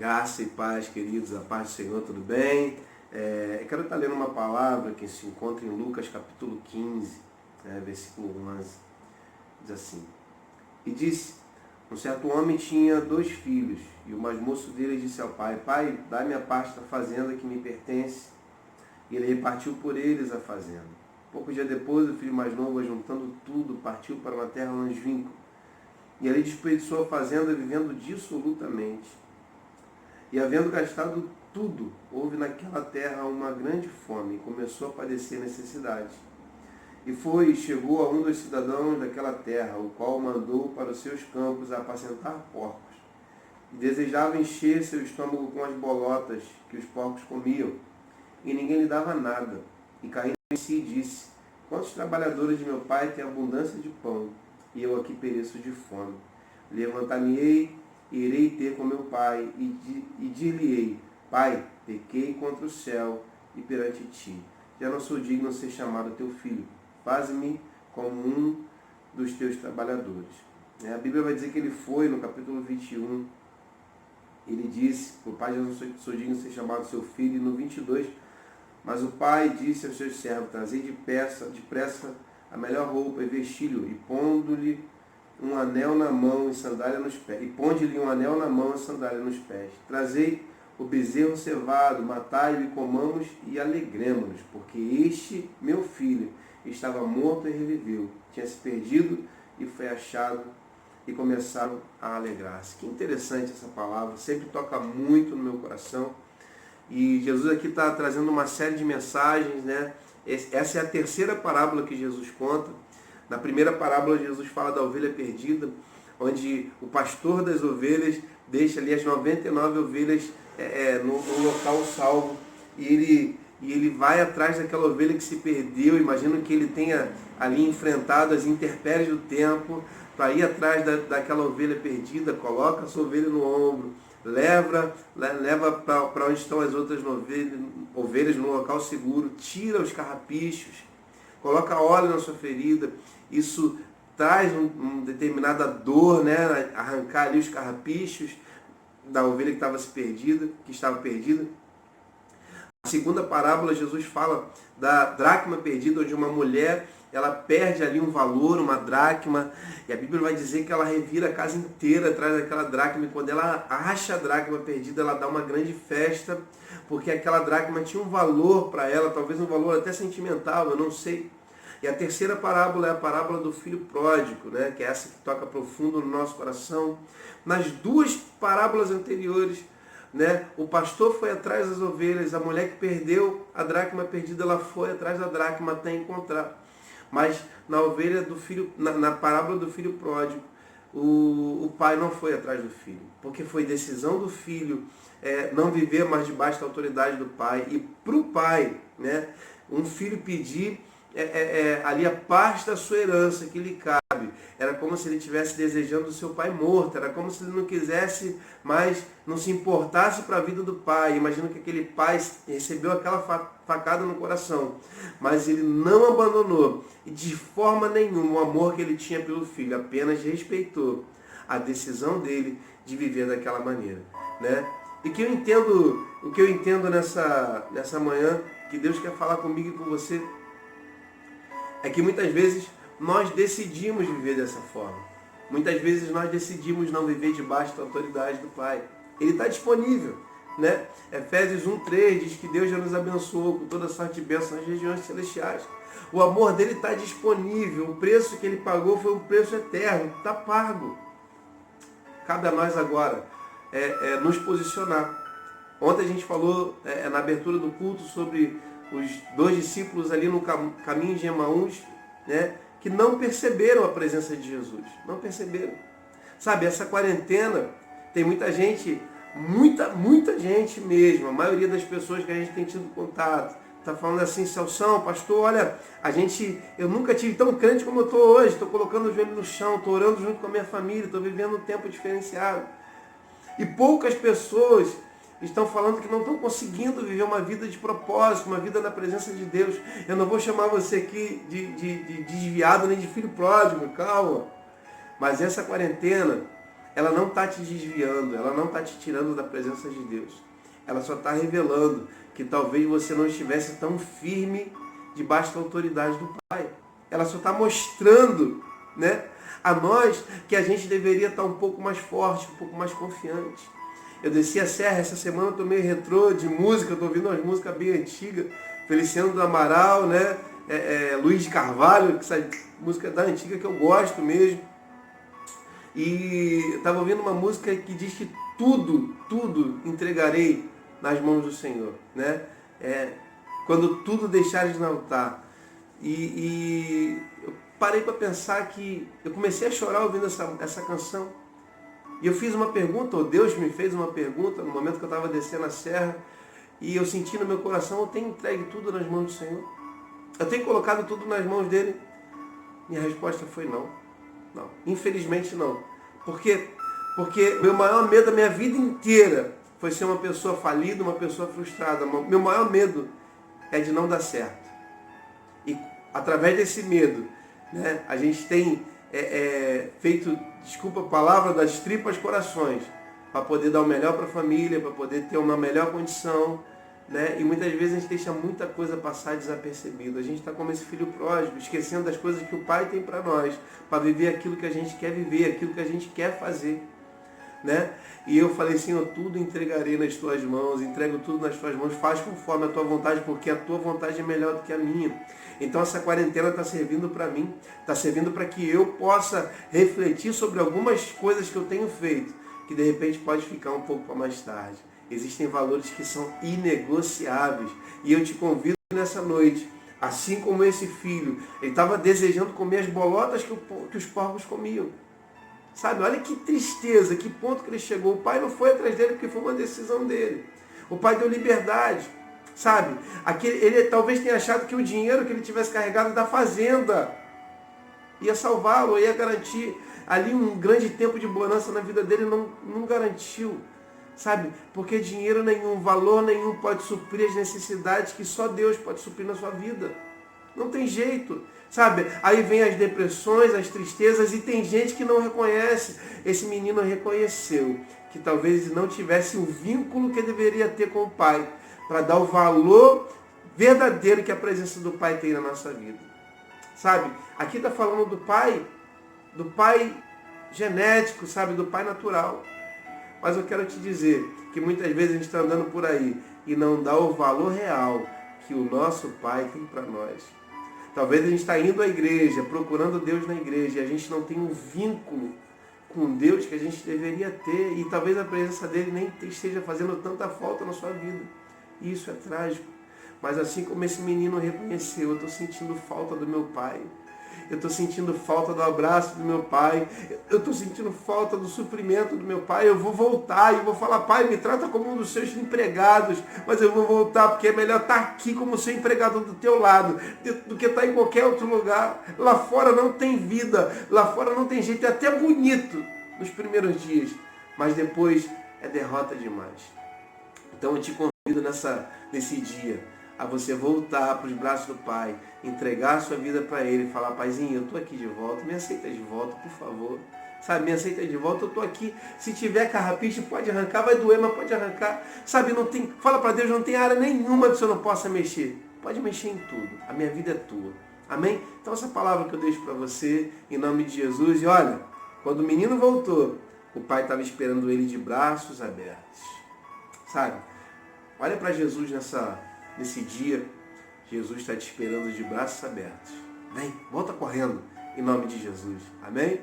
Graça e paz, queridos, a paz do Senhor, tudo bem? Eu quero estar lendo uma palavra que se encontra em Lucas capítulo 15, versículo 11, diz assim: E disse, um certo homem tinha 2 filhos, e o mais moço dele disse ao pai: Pai, dá-me a parte da fazenda que me pertence. E ele repartiu por eles a fazenda. Pouco dia depois, o filho mais novo, juntando tudo, partiu para uma terra longínqua. E ali desperdiçou a fazenda, vivendo dissolutamente. E havendo gastado tudo, houve naquela terra uma grande fome, e começou a padecer necessidade. E chegou a um dos cidadãos daquela terra, o qual mandou para os seus campos a apacentar porcos. E desejava encher seu estômago com as bolotas que os porcos comiam. E ninguém lhe dava nada. E caindo em si disse: Quantos trabalhadores de meu pai têm abundância de pão, e eu aqui pereço de fome? Levantar-me-ei e irei ter com meu pai, e dir-lhe-ei: Pai, pequei contra o céu e perante ti. Já não sou digno de ser chamado teu filho. Faze-me como um dos teus trabalhadores. A Bíblia vai dizer que ele foi, no capítulo 21, ele disse: O pai, já não sou digno de ser chamado seu filho. E no 22, mas o pai disse aos seus servos: Trazei depressa a melhor roupa e vestilho, e pondo-lhe um anel na mão e sandália nos pés. E ponde-lhe um anel na mão e sandália nos pés. Trazei o bezerro cevado, matai-o e comamos e alegremo-nos, porque este meu filho estava morto e reviveu, tinha se perdido e foi achado, e começaram a alegrar-se. Que interessante essa palavra, sempre toca muito no meu coração. E Jesus aqui está trazendo uma série de mensagens, né? Essa é a terceira parábola que Jesus conta. Na primeira parábola, Jesus fala da ovelha perdida, onde o pastor das ovelhas deixa ali as 99 ovelhas no local salvo, e ele vai atrás daquela ovelha que se perdeu. Imagino que ele tenha ali enfrentado as intempéries do tempo para ir atrás daquela ovelha perdida. Coloca a sua ovelha no ombro, leva para onde estão as outras ovelhas no local seguro, tira os carrapichos, coloca óleo na sua ferida. Isso traz uma determinada dor, né? Arrancar ali os carrapichos da ovelha que estava perdida. A segunda parábola, Jesus fala da dracma perdida, onde uma mulher, ela perde ali um valor, uma dracma, e a Bíblia vai dizer que ela revira a casa inteira atrás daquela dracma, e quando ela acha a dracma perdida, ela dá uma grande festa, porque aquela dracma tinha um valor para ela, talvez um valor até sentimental, eu não sei. E a terceira parábola é a parábola do filho pródigo, né? Que é essa que toca profundo no nosso coração. Nas 2 parábolas anteriores, né? O pastor foi atrás das ovelhas, a mulher que perdeu a dracma perdida, ela foi atrás da dracma até encontrar. Mas na parábola do filho pródigo, o pai não foi atrás do filho, porque foi decisão do filho não viver mais debaixo da autoridade do pai. E para o pai, né? Um filho pedir ali a parte da sua herança que lhe cabe, era como se ele estivesse desejando o seu pai morto, era como se ele não quisesse mais, não se importasse para a vida do pai. Imagino que aquele pai recebeu aquela facada no coração, mas ele não abandonou, e de forma nenhuma, o amor que ele tinha pelo filho, apenas respeitou a decisão dele de viver daquela maneira, né? E o que eu entendo nessa manhã, que Deus quer falar comigo e com você, é que muitas vezes nós decidimos viver dessa forma. Muitas vezes nós decidimos não viver debaixo da autoridade do Pai. Ele está disponível, né? Efésios 1:3 diz que Deus já nos abençoou com toda sorte de bênçãos nas regiões celestiais. O amor dele está disponível. O preço que ele pagou foi um preço eterno. Está pago. Cabe a nós agora nos posicionar. Ontem a gente falou na abertura do culto sobre os 2 discípulos ali no caminho de Emaús, né, que não perceberam a presença de Jesus. Não perceberam. Sabe, essa quarentena tem muita gente, muita gente mesmo, a maioria das pessoas que a gente tem tido contato, está falando assim: Celção, pastor, olha, eu nunca tive tão crente como eu estou hoje, estou colocando o joelho no chão, estou orando junto com a minha família, estou vivendo um tempo diferenciado. E poucas pessoas estão falando que não estão conseguindo viver uma vida de propósito, uma vida na presença de Deus. Eu não vou chamar você aqui de desviado nem de filho pródigo, calma. Mas essa quarentena, ela não está te desviando, ela não está te tirando da presença de Deus. Ela só está revelando que talvez você não estivesse tão firme debaixo da autoridade do Pai. Ela só está mostrando, né, a nós que a gente deveria estar um pouco mais forte, um pouco mais confiante. Eu desci a serra, essa semana eu estou meio retrô de música, estou ouvindo umas músicas bem antigas, Feliciano do Amaral, né, Luiz de Carvalho, que essa música da antiga que eu gosto mesmo. E eu estava ouvindo uma música que diz que tudo entregarei nas mãos do Senhor, né? Quando tudo deixares no altar. E eu parei para pensar que eu comecei a chorar ouvindo essa canção. E eu fiz uma pergunta, ou Deus me fez uma pergunta no momento que eu estava descendo a serra, e eu senti no meu coração, eu tenho entregue tudo nas mãos do Senhor? Eu tenho colocado tudo nas mãos dele? Minha resposta foi não. Não, infelizmente não. Por quê? Porque meu maior medo da minha vida inteira foi ser uma pessoa falida, uma pessoa frustrada. Meu maior medo é de não dar certo. E através desse medo, né, a gente tem feito, desculpa a palavra, das tripas corações, para poder dar o melhor para a família, para poder ter uma melhor condição, né? E muitas vezes a gente deixa muita coisa passar desapercebida. A gente está como esse filho pródigo, esquecendo das coisas que o Pai tem para nós, para viver aquilo que a gente quer viver, aquilo que a gente quer fazer, né? E eu falei, Senhor, tudo entregarei nas tuas mãos, entrego tudo nas tuas mãos, faz conforme a tua vontade, porque a tua vontade é melhor do que a minha. Então essa quarentena está servindo para mim, está servindo para que eu possa refletir sobre algumas coisas que eu tenho feito, que de repente pode ficar um pouco para mais tarde. Existem valores que são inegociáveis. E eu te convido nessa noite, assim como esse filho, ele estava desejando comer as bolotas que os porcos comiam. Sabe, olha que tristeza, que ponto que ele chegou. O pai não foi atrás dele porque foi uma decisão dele. O pai deu liberdade, sabe? Ele talvez tenha achado que o dinheiro que ele tivesse carregado da fazenda ia salvá-lo, ia garantir ali um grande tempo de bonança na vida dele, não garantiu. Sabe? Porque dinheiro nenhum, valor nenhum pode suprir as necessidades que só Deus pode suprir na sua vida. Não tem jeito, sabe? Aí vem as depressões, as tristezas, e tem gente que não reconhece. Esse menino reconheceu que talvez não tivesse o vínculo que deveria ter com o pai, para dar o valor verdadeiro que a presença do pai tem na nossa vida. Sabe? Aqui está falando do pai genético, sabe? Do pai natural. Mas eu quero te dizer que muitas vezes a gente está andando por aí e não dá o valor real que o nosso Pai tem para nós. Talvez a gente está indo à igreja, procurando Deus na igreja, e a gente não tem um vínculo com Deus que a gente deveria ter, e talvez a presença dele nem esteja fazendo tanta falta na sua vida. E isso é trágico. Mas assim como esse menino reconheceu, eu estou sentindo falta do meu pai. Eu estou sentindo falta do abraço do meu pai. Eu estou sentindo falta do suprimento do meu pai. Eu vou voltar e vou falar, pai, me trata como um dos seus empregados. Mas eu vou voltar porque é melhor estar aqui como seu empregado do teu lado do que estar em qualquer outro lugar. Lá fora não tem vida. Lá fora não tem jeito. É até bonito nos primeiros dias. Mas depois é derrota demais. Então eu te convido nesse dia a você voltar para os braços do Pai, entregar a sua vida para Ele e falar, Paizinho, eu estou aqui de volta, me aceita de volta, por favor. Sabe, me aceita de volta, eu estou aqui. Se tiver carrapicho, pode arrancar, vai doer, mas pode arrancar. Sabe, fala para Deus, não tem área nenhuma que o Senhor não possa mexer. Pode mexer em tudo, a minha vida é tua. Amém? Então essa palavra que eu deixo para você, em nome de Jesus, e olha, quando o menino voltou, o pai estava esperando ele de braços abertos. Sabe, olha para Jesus nesse dia, Jesus está te esperando de braços abertos. Vem, volta correndo, em nome de Jesus. Amém?